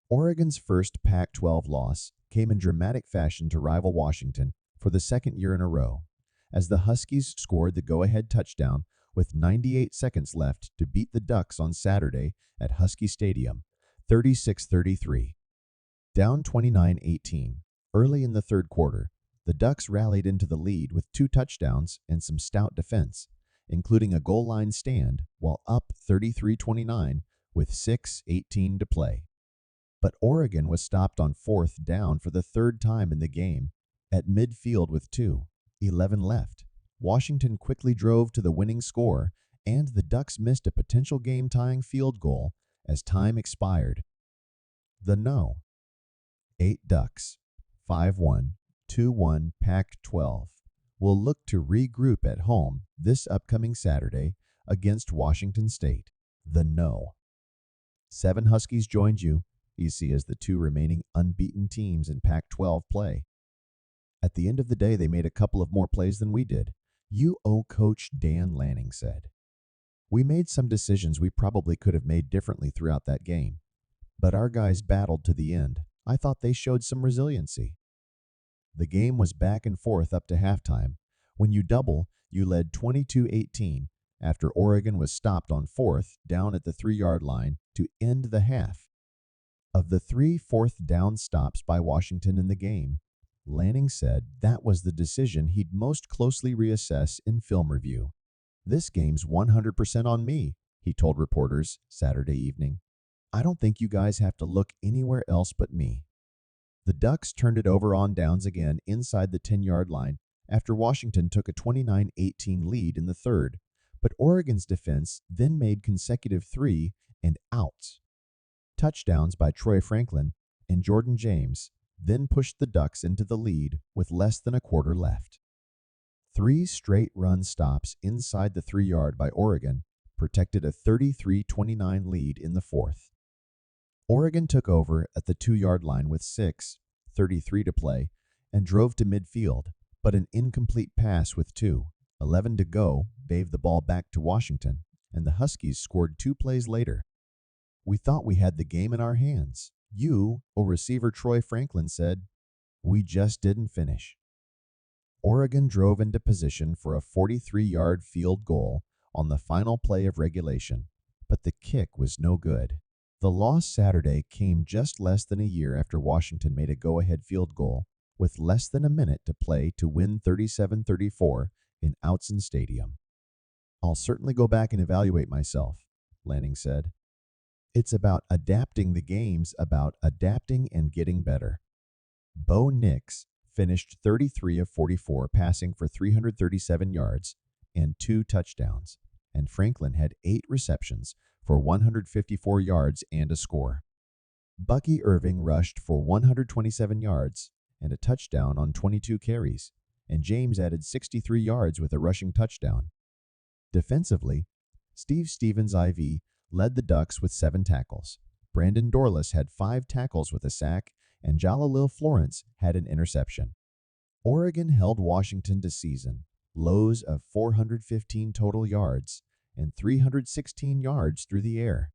Oregon's first Pac-12 loss came in dramatic fashion to rival Washington for the second year in a row, as the Huskies scored the go-ahead touchdown with 98 seconds left to beat the Ducks on Saturday at Husky Stadium, 36-33. Down 29-18, early in the third quarter, the Ducks rallied into the lead with 2 touchdowns and some stout defense, including a goal line stand while up 33-29 with 6:18 to play. But Oregon was stopped on 4th down for the third time in the game at midfield with 2:11 left. Washington quickly drove to the winning score, and the Ducks missed a potential game-tying field goal as time expired. The No. 8 Ducks, 5-1, 2-1 Pac-12, will look to regroup at home this upcoming Saturday against Washington State. The No. 7 Huskies joined you as the 2 remaining unbeaten teams in Pac-12 play. At the end of the day, they made a couple of more plays than we did. Coach Dan Lanning said. We made some decisions we probably could have made differently throughout that game, but our guys battled to the end. I thought they showed some resiliency. The game was back and forth up to halftime. When you double, you led 22-18 after Oregon was stopped on 4th down at the 3-yard line to end the half. Of the 3 fourth down stops by Washington in the game, Lanning said that was the decision he'd most closely reassess in film review. This game's 100% on me, he told reporters Saturday evening. I don't think you guys have to look anywhere else but me. The Ducks turned it over on downs again inside the 10-yard line after Washington took a 29-18 lead in the third, but Oregon's defense then made consecutive 3-and-outs. Touchdowns by Troy Franklin and Jordan James then pushed the Ducks into the lead with less than a quarter left. 3 straight run stops inside the 3-yard by Oregon protected a 33-29 lead in the fourth. Oregon took over at the 2-yard line with 6:33 to play and drove to midfield, but an incomplete pass with 2:11 to go gave the ball back to Washington, and the Huskies scored 2 plays later. We thought we had the game in our hands. Receiver Troy Franklin said, we just didn't finish. Oregon drove into position for a 43-yard field goal on the final play of regulation, but the kick was no good. The loss Saturday came just less than a year after Washington made a go-ahead field goal with less than a minute to play to win 37-34 in Autzen Stadium. I'll certainly go back and evaluate myself, Lanning said. It's about adapting the games, about adapting and getting better. Bo Nix finished 33 of 44, passing for 337 yards and 2 touchdowns, and Franklin had 8 receptions for 154 yards and a score. Bucky Irving rushed for 127 yards and a touchdown on 22 carries, and James added 63 yards with a rushing touchdown. Defensively, Steve Stevens IV led the Ducks with 7 tackles. Brandon Dorlus had 5 tackles with a sack, and Jalalil Florence had an interception. Oregon held Washington to season lows of 415 total yards and 316 yards through the air.